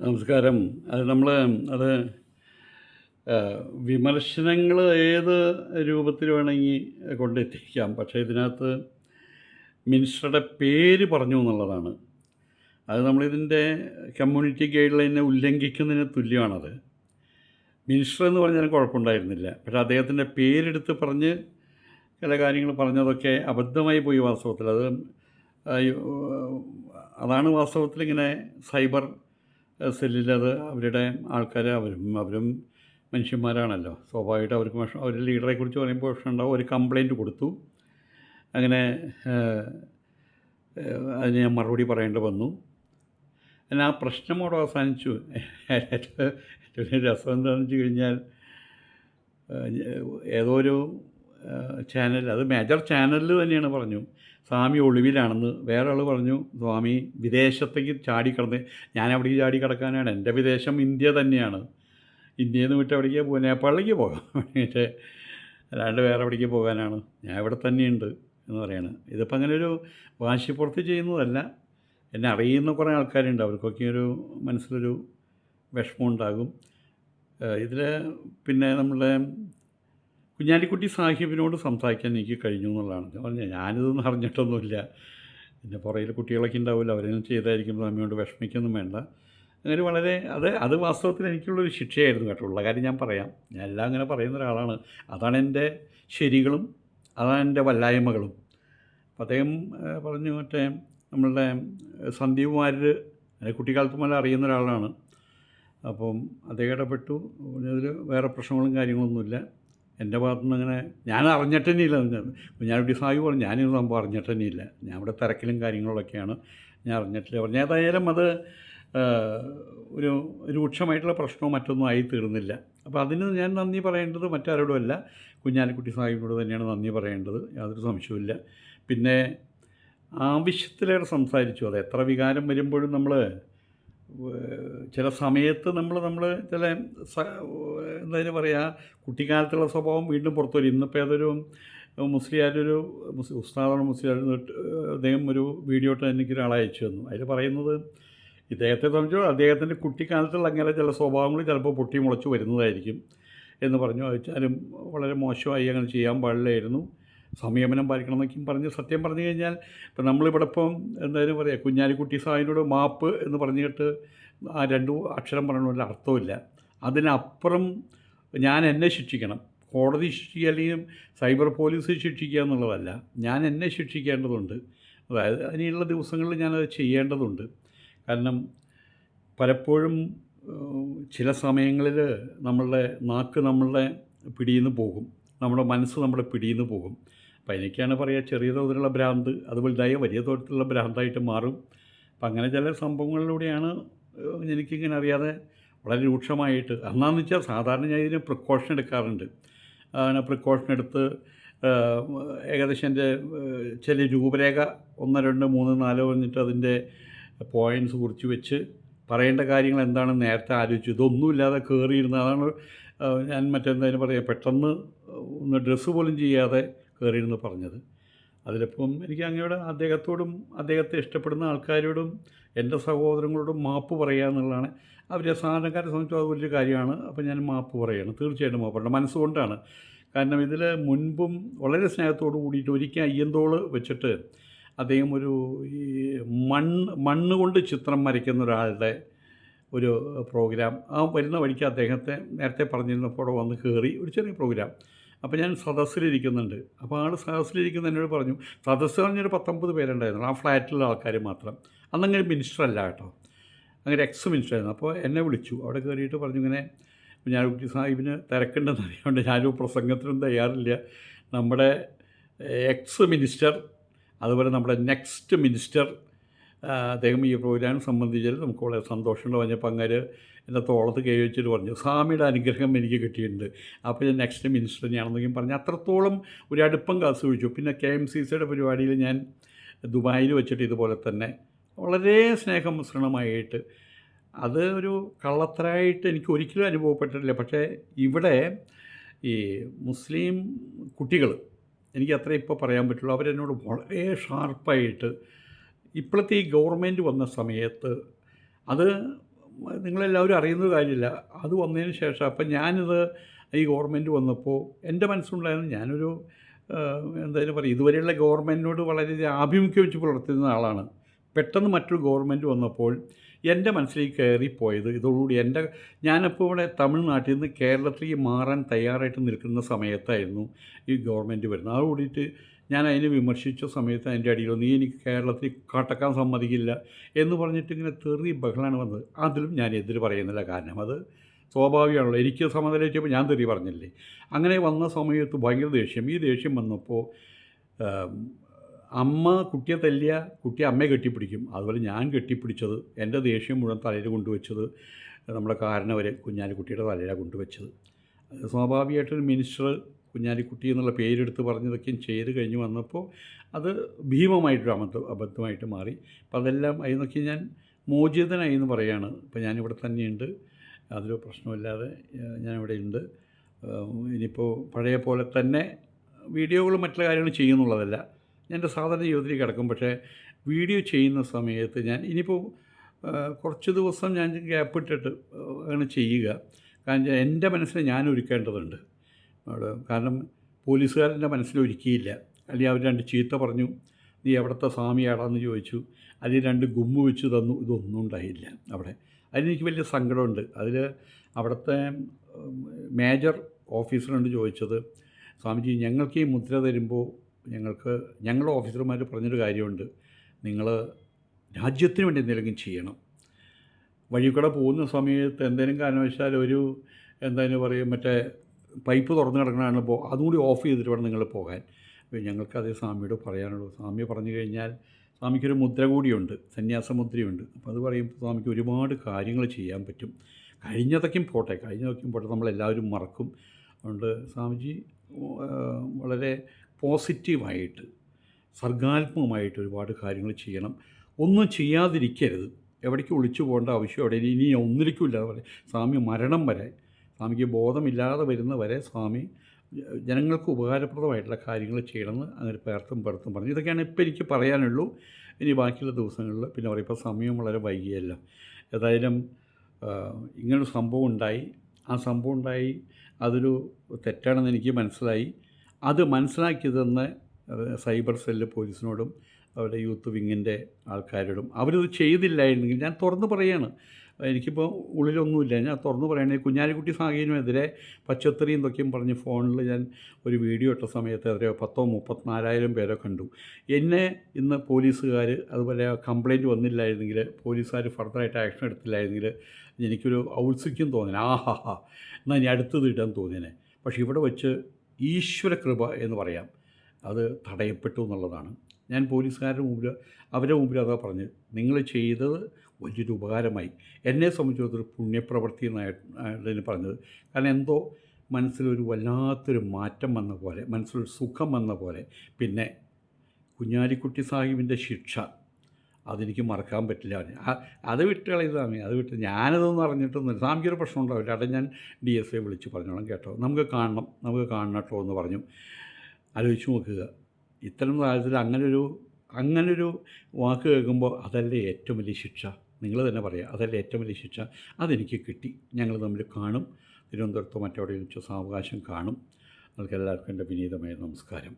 നമസ്കാരം. അത് വിമർശനങ്ങൾ ഏത് രൂപത്തിൽ വേണമെങ്കിൽ കൊണ്ടെത്തിക്കാം. പക്ഷേ ഇതിനകത്ത് മിനിസ്റ്ററുടെ പേര് പറഞ്ഞു എന്നുള്ളതാണ്. അത് നമ്മളിതിൻ്റെ കമ്മ്യൂണിറ്റി ഗൈഡ് ലൈനെ ഉല്ലംഘിക്കുന്നതിന് തുല്യമാണത്. മിനിസ്റ്റർ എന്ന് പറഞ്ഞാൽ കുഴപ്പമുണ്ടായിരുന്നില്ല. പക്ഷേ അദ്ദേഹത്തിൻ്റെ പേരെടുത്ത് പറഞ്ഞ് ചില കാര്യങ്ങൾ പറഞ്ഞതൊക്കെ അബദ്ധമായി പോയി വാസ്തവത്തിൽ. അതാണ് വാസ്തവത്തിൽ ഇങ്ങനെ സൈബർ സെല്ലിലത് അവരുടെ ആൾക്കാർ അവരും മനുഷ്യന്മാരാണല്ലോ. സ്വാഭാവികമായിട്ട് അവർക്ക് അവർ ലീഡറെക്കുറിച്ച് പറയുമ്പോൾ പ്രശ്നമുണ്ടാവും. ഒരു കംപ്ലയിൻറ്റ് കൊടുത്തു. അങ്ങനെ അതിന് ഞാൻ മറുപടി പറയേണ്ടി വന്നു. എന്നാൽ ആ പ്രശ്നം അവിടെ അവസാനിച്ചു. ഏറ്റവും രസം എന്താണെന്ന് വെച്ച് കഴിഞ്ഞാൽ ഏതോ ഒരു ചാനൽ, അത് മേജർ ചാനലിൽ തന്നെയാണ് പറഞ്ഞു സ്വാമി ഒളിവിലാണെന്ന്. വേറെ ആൾ പറഞ്ഞു സ്വാമി വിദേശത്തേക്ക് ചാടിക്കടന്ന്. ഞാൻ അവിടേക്ക് ചാടിക്കടക്കാനാണ്, എൻ്റെ വിദേശം ഇന്ത്യ തന്നെയാണ്. ഇന്ത്യയിൽ നിന്ന് വിട്ട് എവിടേക്ക് പോകും? നേപ്പാളിലേക്ക് പോകാം. പക്ഷേ അല്ലാണ്ട് വേറെ എവിടേക്ക് പോകാനാണ്? ഞാൻ ഇവിടെ തന്നെയുണ്ട് എന്ന് പറയാണ്. ഇതിപ്പോൾ അങ്ങനെ ഒരു വാശിപ്പുറത്ത് ചെയ്യുന്നതല്ല. എന്നെ അറിയുന്ന കുറേ ആൾക്കാരുണ്ട്, അവർക്കൊക്കെ ഒരു മനസ്സിലൊരു വിഷമമുണ്ടാകും. ഇതിൽ പിന്നെ നമ്മളുടെ കുഞ്ഞാലിക്കുട്ടി സാഹിബിനോട് സംസാരിക്കാൻ എനിക്ക് കഴിഞ്ഞു എന്നുള്ളതാണ്. ഞാൻ പറഞ്ഞത് ഞാനിതൊന്നും അറിഞ്ഞിട്ടൊന്നുമില്ല. പിന്നെ പുറകിൽ കുട്ടികളൊക്കെ ഉണ്ടാവില്ല, അവരൊന്നും ചെയ്തായിരിക്കും. സ്വാമിയോട് വിഷമിക്കൊന്നും വേണ്ട. അങ്ങനെ വളരെ അത് വാസ്തവത്തിൽ എനിക്കുള്ളൊരു ശിക്ഷയായിരുന്നു കേട്ടോ. ഉള്ള കാര്യം ഞാൻ പറയാം. ഞാൻ എല്ലാം അങ്ങനെ പറയുന്ന ഒരാളാണ്. അതാണ് എൻ്റെ ശരികളും അതാണ് എൻ്റെ വല്ലായ്മകളും. അപ്പോൾ അദ്ദേഹം പറഞ്ഞു, മറ്റേ നമ്മളുടെ സന്ദീപ് വാര്യർ കുട്ടിക്കാലത്ത് മുതൽ അറിയുന്ന ഒരാളാണ്. അപ്പം അദ്ദേഹം ഇടപെട്ടു. അതിൽ വേറെ പ്രശ്നങ്ങളും കാര്യങ്ങളൊന്നുമില്ല. എൻ്റെ ഭാഗത്തുനിന്ന് അങ്ങനെ ഞാൻ അറിഞ്ഞിട്ട് തന്നെയില്ല. കുഞ്ഞാലിക്കുട്ടി സാഹിബ് പറഞ്ഞു ഞാനിത് സംഭവം അറിഞ്ഞിട്ട് തന്നെയില്ല, ഞാൻ ഇവിടെ തിരക്കിലും കാര്യങ്ങളിലൊക്കെയാണ്, ഞാൻ അറിഞ്ഞിട്ടില്ല പറഞ്ഞു. ഏതായാലും അത് ഒരു രൂക്ഷമായിട്ടുള്ള പ്രശ്നവും മറ്റൊന്നും ആയി തീർന്നില്ല. അപ്പോൾ അതിന് ഞാൻ നന്ദി പറയേണ്ടത് മറ്റാരോടുമല്ല, കുഞ്ഞാലിക്കുട്ടി സാഹിബിനോട് തന്നെയാണ് നന്ദി പറയേണ്ടത്, യാതൊരു സംശയവുമില്ല. പിന്നെ ആവശ്യത്തിലേറെ സംസാരിച്ചു. അത് എത്ര വികാരം വരുമ്പോഴും നമ്മൾ ചില സമയത്ത് നമ്മൾ ചില എന്തായാലും പറയുക, കുട്ടിക്കാലത്തുള്ള സ്വഭാവം വീണ്ടും പുറത്തു വരും. ഇന്നിപ്പോൾ ഏതൊരു ഉസ്താദാണ് മുസ്ലിയാർ, അദ്ദേഹം ഒരു വീഡിയോ ഇട്ട് എനിക്കൊരാളെ അയച്ചു തന്നു. അതിൽ പറയുന്നത് ഇദ്ദേഹത്തെ സംബന്ധിച്ചോ അദ്ദേഹത്തിൻ്റെ കുട്ടിക്കാലത്തുള്ള അങ്ങനെ ചില സ്വഭാവങ്ങൾ ചിലപ്പോൾ പൊട്ടി മുളച്ച് വരുന്നതായിരിക്കും എന്ന് പറഞ്ഞു. അയച്ചാലും വളരെ മോശമായി, അങ്ങനെ ചെയ്യാൻ പാടില്ലായിരുന്നു, സംയമനം പാലിക്കണം എന്നൊക്കെയും പറഞ്ഞ്. സത്യം പറഞ്ഞു കഴിഞ്ഞാൽ ഇപ്പം നമ്മളിവിടെ ഇപ്പം എന്തായാലും പറയാം, കുഞ്ഞാലിക്കുട്ടി സാഹിബിനോട് മാപ്പ് എന്ന് പറഞ്ഞിട്ട് ആ രണ്ടു അക്ഷരം പറയണ അർത്ഥമില്ല. അതിനപ്പുറം ഞാൻ എന്നെ ശിക്ഷിക്കണം, കോടതി ശിക്ഷിക്കുക അല്ലെങ്കിൽ സൈബർ പോലീസ് ശിക്ഷിക്കുക എന്നുള്ളതല്ല, ഞാൻ എന്നെ ശിക്ഷിക്കേണ്ടതുണ്ട്. അതായത് ഇനിയുള്ള ദിവസങ്ങളിൽ ഞാനത് ചെയ്യേണ്ടതുണ്ട്. കാരണം പലപ്പോഴും ചില സമയങ്ങളിൽ നമ്മളുടെ നാക്ക് നമ്മളുടെ പിടിയിൽ നിന്ന് പോകും, നമ്മുടെ മനസ്സ് നമ്മുടെ പിടിയിൽ നിന്ന് പോകും. അപ്പോൾ എനിക്കാണ് പറയുക, ചെറിയ തോതിലുള്ള ഭ്രാന്ത് അത് വലുതായ വലിയ തോതിലുള്ള ഭ്രാന്തായിട്ട് മാറും. അപ്പം അങ്ങനെ ചില സംഭവങ്ങളിലൂടെയാണ് എനിക്കിങ്ങനെ അറിയാതെ വളരെ രൂക്ഷമായിട്ട്. അന്നാന്ന് വെച്ചാൽ സാധാരണ ഞാൻ ഇതിന് പ്രിക്കോഷൻ എടുക്കാറുണ്ട്. അങ്ങനെ പ്രിക്കോഷൻ എടുത്ത് ഏകദേശം എൻ്റെ ചില രൂപരേഖ 1, 2, 3, 4 പറഞ്ഞിട്ട് അതിൻ്റെ പോയിൻറ്റ്സ് കുറിച്ച് വെച്ച് പറയേണ്ട കാര്യങ്ങൾ എന്താണെന്ന് നേരത്തെ ആലോചിച്ചു. ഇതൊന്നുമില്ലാതെ കയറിയിരുന്ന, അതാണ് ഞാൻ മറ്റെന്തായാലും പറയാം, പെട്ടെന്ന് ഒന്ന് ഡ്രസ്സ് പോലും ചെയ്യാതെ കയറിയിരുന്ന് പറഞ്ഞത്. അതിലിപ്പം എനിക്ക് അങ്ങയുടെ അദ്ദേഹത്തോടും അദ്ദേഹത്തെ ഇഷ്ടപ്പെടുന്ന ആൾക്കാരോടും എൻ്റെ സഹോദരങ്ങളോടും മാപ്പ് പറയുക എന്നുള്ളതാണ്. അവരെ സാധാരണക്കാരെ സംബന്ധിച്ചും അത് വലിയൊരു കാര്യമാണ്. അപ്പോൾ ഞാൻ മാപ്പ് പറയുകയാണ്, തീർച്ചയായിട്ടും മാപ്പ് പറയണം, മനസ്സുകൊണ്ടാണ്. കാരണം ഇതിൽ മുൻപും വളരെ സ്നേഹത്തോട് കൂടിയിട്ട് ഒരിക്കൽ അയ്യന്തോൾ വെച്ചിട്ട് അദ്ദേഹം ഈ മണ്ണ് കൊണ്ട് ചിത്രം വരയ്ക്കുന്ന ഒരാളുടെ ഒരു പ്രോഗ്രാം, ആ വരുന്ന വഴിക്ക് അദ്ദേഹത്തെ നേരത്തെ പറഞ്ഞിരുന്നപ്പോൾ അവിടെ വന്ന് കയറി ഒരു ചെറിയ പ്രോഗ്രാം. അപ്പോൾ ഞാൻ സദസ്സിലിരിക്കുന്നുണ്ട്. അപ്പോൾ ആൾ സദസ്സിലിരിക്കുന്ന എന്നോട് പറഞ്ഞു, സദസ്സ് പറഞ്ഞൊരു 19 പേരുണ്ടായിരുന്നു, ആ ഫ്ലാറ്റിലുള്ള ആൾക്കാർ മാത്രം. അന്നങ്ങനെ മിനിസ്റ്റർ അല്ല കേട്ടോ, അങ്ങനെ എക്സ് മിനിസ്റ്റർ ആയിരുന്നു. അപ്പോൾ എന്നെ വിളിച്ചു, അവിടെ കയറിയിട്ട് പറഞ്ഞു ഇങ്ങനെ കുഞ്ഞാലിക്കുട്ടി സാഹിബിന് തിരക്കുണ്ടെന്ന് അറിയാണ്ട് ഞാനൊരു പ്രസംഗത്തിനും തയ്യാറില്ല, നമ്മുടെ എക്സ് മിനിസ്റ്റർ അതുപോലെ നമ്മുടെ നെക്സ്റ്റ് മിനിസ്റ്റർ അദ്ദേഹം ഈ പ്രോഗ്രാം സംബന്ധിച്ചാൽ നമുക്ക് വളരെ സന്തോഷമുണ്ട് പറഞ്ഞപ്പോൾ അങ്ങേര് എൻ്റെ തോളത്ത് കൈ വെച്ചിട്ട് പറഞ്ഞു, സ്വാമിയുടെ അനുഗ്രഹം എനിക്ക് കിട്ടിയിട്ടുണ്ട്, അപ്പോൾ ഞാൻ നെക്സ്റ്റ് മിനിസ്റ്റർ തന്നെയാണെന്നൊക്കെയും പറഞ്ഞ് അത്രത്തോളം ഒരു അടുപ്പം കാത്തുവച്ചു. പിന്നെ KMCCയുടെ പരിപാടിയിൽ ഞാൻ ദുബായിൽ വെച്ചിട്ട് ഇതുപോലെ തന്നെ വളരെ സ്നേഹമിശ്രണമായിട്ട്, അത് ഒരു കള്ളത്തരായിട്ട് എനിക്ക് ഒരിക്കലും അനുഭവപ്പെട്ടിട്ടില്ല. പക്ഷേ ഇവിടെ ഈ മുസ്ലിം കുട്ടികൾ, എനിക്ക് അത്രേ ഇപ്പോൾ പറയാൻ പറ്റുള്ളൂ, അവരെന്നോട് വളരെ ഷാർപ്പായിട്ട് ഇപ്പോഴത്തെ ഈ ഗവൺമെൻറ് വന്ന സമയത്ത് അത് നിങ്ങളെല്ലാവരും അറിയുന്നൊരു കാര്യമില്ല. അത് വന്നതിന് ശേഷം അപ്പം ഞാനിത് ഈ ഗവൺമെൻറ് വന്നപ്പോൾ എൻ്റെ മനസ്സിലുണ്ടായിരുന്നു ഞാനൊരു എന്തായാലും പറയും ഇതുവരെയുള്ള ഗവൺമെൻറ്റിനോട് വളരെയധികം ആഭിമുഖ്യം വെച്ച് പുലർത്തുന്ന ആളാണ്. പെട്ടെന്ന് മറ്റൊരു ഗവൺമെൻറ് വന്നപ്പോൾ എൻ്റെ മനസ്സിലേക്ക് കയറിപ്പോയത് ഇതോടുകൂടി ഞാനപ്പോൾ ഇവിടെ തമിഴ്നാട്ടിൽ നിന്ന് കേരളത്തിലേക്ക് മാറാൻ തയ്യാറായിട്ട് നിൽക്കുന്ന സമയത്തായിരുന്നു ഈ ഗവൺമെൻറ് വരുന്നത്. അത് കൂടിയിട്ട് ഞാൻ അതിനെ വിമർശിച്ച സമയത്ത് അതിൻ്റെ അടിയിൽ നീ എനിക്ക് കേരളത്തിൽ കടക്കാൻ സമ്മതിക്കില്ല എന്ന് പറഞ്ഞിട്ട് ഇങ്ങനെ തെറി ബഹളാണ് വന്നത്. അതിലും ഞാൻ എതിര് പറയുന്നില്ല, കാരണം അത് സ്വാഭാവികമാണല്ലോ. എനിക്ക് സമനിലയിച്ചപ്പോൾ ഞാൻ തെറി പറഞ്ഞില്ലേ. അങ്ങനെ വന്ന സമയത്ത് ഭയങ്കര ദേഷ്യം. ഈ ദേഷ്യം വന്നപ്പോൾ അമ്മ കുട്ടിയെ തല്ലിയ കുട്ടി അമ്മയെ കെട്ടിപ്പിടിക്കും. അതുപോലെ ഞാൻ കെട്ടിപ്പിടിച്ചത് എൻ്റെ ദേഷ്യം മുഴുവൻ തലയിൽ കൊണ്ടുവച്ചത് നമ്മുടെ കാരണവരെ കുഞ്ഞാലിക്കുട്ടിയുടെ തലയിലാണ് കൊണ്ടുവച്ചത്. സ്വാഭാവികമായിട്ടൊരു മിനിസ്റ്റർ കുഞ്ഞാലിക്കുട്ടി എന്നുള്ള പേരെടുത്ത് പറഞ്ഞതൊക്കെയും ചെയ്ത് കഴിഞ്ഞ് വന്നപ്പോൾ അത് ഭീമമായിട്ടൊരു അബദ്ധമായിട്ട് മാറി. അപ്പം അതെല്ലാം അതിൽ നിന്നൊക്കെ ഞാൻ മോചിതനായി എന്ന് പറയുകയാണ്. ഇപ്പം ഞാനിവിടെ തന്നെയുണ്ട്, അതൊരു പ്രശ്നമില്ലാതെ ഞാനിവിടെ ഉണ്ട്. ഇനിയിപ്പോൾ പഴയ പോലെ തന്നെ വീഡിയോകളും മറ്റുള്ള കാര്യങ്ങളും ചെയ്യുന്നുള്ളതല്ല, ഞാൻ എൻ്റെ സാധാരണ ജീവിതത്തിലേക്ക് കിടക്കും. പക്ഷേ വീഡിയോ ചെയ്യുന്ന സമയത്ത് ഞാൻ ഇനിയിപ്പോൾ കുറച്ച് ദിവസം ഞാൻ ഗ്യാപ്പ് ഇട്ടിട്ട് ആണ് ചെയ്യുക. കാരണം എൻ്റെ മനസ്സിനെ ഞാൻ ഒരുക്കേണ്ടതുണ്ട് അവിടെ. കാരണം പോലീസുകാരൻ്റെ മനസ്സിലൊരുക്കിയില്ല. അല്ലെങ്കിൽ അവർ 2 ചീത്ത പറഞ്ഞു, നീ എവിടുത്തെ സ്വാമിയാടാന്ന് ചോദിച്ചു, അതിൽ 2 ഗുമ്മ് വെച്ച് തന്നു, ഇതൊന്നും ഉണ്ടായില്ല അവിടെ. അതിലെനിക്ക് വലിയ സങ്കടമുണ്ട്. അതിൽ അവിടുത്തെ മേജർ ഓഫീസറുണ്ട് ചോദിച്ചത്, സ്വാമിജി ഞങ്ങൾക്ക് ഈ മുദ്ര തരുമ്പോൾ ഞങ്ങളുടെ ഓഫീസർമാർ പറഞ്ഞൊരു കാര്യമുണ്ട്, നിങ്ങൾ രാജ്യത്തിന് വേണ്ടി എന്തെങ്കിലും ചെയ്യണം. വഴി കൂടെ പോകുന്ന സമയത്ത് എന്തെങ്കിലും കാരണവശാൽ എന്തായാലും പറയും മറ്റേ പൈപ്പ് തുറന്ന് കിടക്കണതാണ്, അതും കൂടി ഓഫ് ചെയ്തിട്ട് വേണം നിങ്ങൾ പോകാൻ. ഞങ്ങൾക്കതേ സ്വാമിയോട് പറയാനുള്ളൂ. സ്വാമി പറഞ്ഞു കഴിഞ്ഞാൽ സ്വാമിക്കൊരു മുദ്ര കൂടിയുണ്ട്, സന്യാസ മുദ്രയുണ്ട്. അപ്പോൾ അത് പറയുമ്പോൾ സ്വാമിക്ക് ഒരുപാട് കാര്യങ്ങൾ ചെയ്യാൻ പറ്റും. കഴിഞ്ഞതൊക്കെയും പോട്ടെ നമ്മളെല്ലാവരും മറക്കും. അതുകൊണ്ട് സ്വാമിജി വളരെ പോസിറ്റീവായിട്ട് സർഗാത്മകമായിട്ട് ഒരുപാട് കാര്യങ്ങൾ ചെയ്യണം. ഒന്നും ചെയ്യാതിരിക്കരുത്. എവിടേക്ക് ഒളിച്ചു പോകേണ്ട ആവശ്യം അവിടെ ഇനി ഒന്നിരിക്കില്ല. പറയും സ്വാമി മരണം വരെ, സ്വാമിക്ക് ബോധമില്ലാതെ വരുന്ന വരെ സ്വാമി ജനങ്ങൾക്ക് ഉപകാരപ്രദമായിട്ടുള്ള കാര്യങ്ങൾ ചെയ്യണമെന്ന് അങ്ങനെ പേർത്തും പറഞ്ഞു. ഇതൊക്കെയാണ് ഇപ്പോൾ എനിക്ക് പറയാനുള്ളൂ. ഇനി ബാക്കിയുള്ള ദിവസങ്ങളിൽ പിന്നെ പറയും. ഇപ്പോൾ സമയം വളരെ വൈകിയല്ലോ. ഏതായാലും ഇങ്ങനൊരു സംഭവം ഉണ്ടായി. ആ സംഭവം ഉണ്ടായി അതൊരു തെറ്റാണെന്ന് എനിക്ക് മനസ്സിലായി. അത് മനസ്സിലാക്കിയതെന്ന് സൈബർ സെല്ല് പോലീസിനോടും അവരുടെ യൂത്ത് വിങ്ങിൻ്റെ ആൾക്കാരോടും അവരിത് ചെയ്തില്ലായിരുന്നെങ്കിൽ ഞാൻ തുറന്ന് പറയുകയാണ്. എനിക്കിപ്പോൾ ഉള്ളിലൊന്നുമില്ല, ഞാൻ തുറന്ന് പറയുകയാണെങ്കിൽ കുഞ്ഞാലിക്കുട്ടി സാഹചര്യത്തിനെതിരെ പച്ചത്തറിയും എന്തൊക്കെയും പറഞ്ഞ് ഫോണിൽ ഞാൻ ഒരു വീഡിയോ ഇട്ട സമയത്ത് എത്രയോ 34,000 പേരെ കണ്ടു. എന്നെ ഇന്ന് പോലീസുകാർ അതുപോലെ കംപ്ലയിൻറ്റ് വന്നില്ലായിരുന്നെങ്കിൽ, പോലീസുകാർ ഫർദറായിട്ട് ആക്ഷൻ എടുത്തില്ലായിരുന്നെങ്കിൽ എനിക്കൊരു ഔത്സുക്യം തോന്നിനെ, എന്നാൽ ഇനി അടുത്തത് ഇടാൻ തോന്നിനെ. പക്ഷേ ഇവിടെ വെച്ച് ഈശ്വര കൃപ എന്ന് പറയാം, അത് തടയപ്പെട്ടു എന്നുള്ളതാണ്. ഞാൻ പോലീസുകാരുടെ അവരുടെ മുമ്പിൽ അതാ പറഞ്ഞത്, നിങ്ങൾ ചെയ്തത് വലിയൊരു ഉപകാരമായി. എന്നെ സംബന്ധിച്ചിടത്തൊരു പുണ്യപ്രവൃത്തി എന്നായിരുന്നു പറഞ്ഞത്. കാരണം എന്തോ മനസ്സിലൊരു വല്ലാത്തൊരു മാറ്റം വന്ന പോലെ, മനസ്സിലൊരു സുഖം വന്ന പോലെ. പിന്നെ കുഞ്ഞാലിക്കുട്ടി സാഹിബിൻ്റെ ശിക്ഷ അതെനിക്ക് മറക്കാൻ പറ്റില്ല. അത് വിട്ട് കളയത് സ്വാമി, അത് വിട്ട് ഞാനതൊന്നും അറിഞ്ഞിട്ടൊന്നുമില്ല. സ്വാമിക്കൊരു പ്രശ്നം ഉണ്ടാവില്ല. അവിടെ ഞാൻ DSA വിളിച്ച് പറഞ്ഞോളാം, കേട്ടോ നമുക്ക് കാണണം കേട്ടോ എന്ന് പറഞ്ഞു. ആലോചിച്ച് നോക്കുക, ഇത്തരം കാര്യത്തിൽ അങ്ങനൊരു വാക്ക് കേൾക്കുമ്പോൾ അതല്ലേ ഏറ്റവും വലിയ ശിക്ഷ. നിങ്ങൾ തന്നെ പറയുക, അതല്ലേ ഏറ്റവും വലിയ ശിക്ഷ. അതെനിക്ക് കിട്ടി. ഞങ്ങൾ തമ്മിൽ കാണും, തിരുവനന്തപുരത്തോ മറ്റെവിടെയും വെച്ചോ സാവകാശം കാണും. നിങ്ങൾക്ക് എല്ലാവർക്കും എൻ്റെ വിനീതമായ നമസ്കാരം.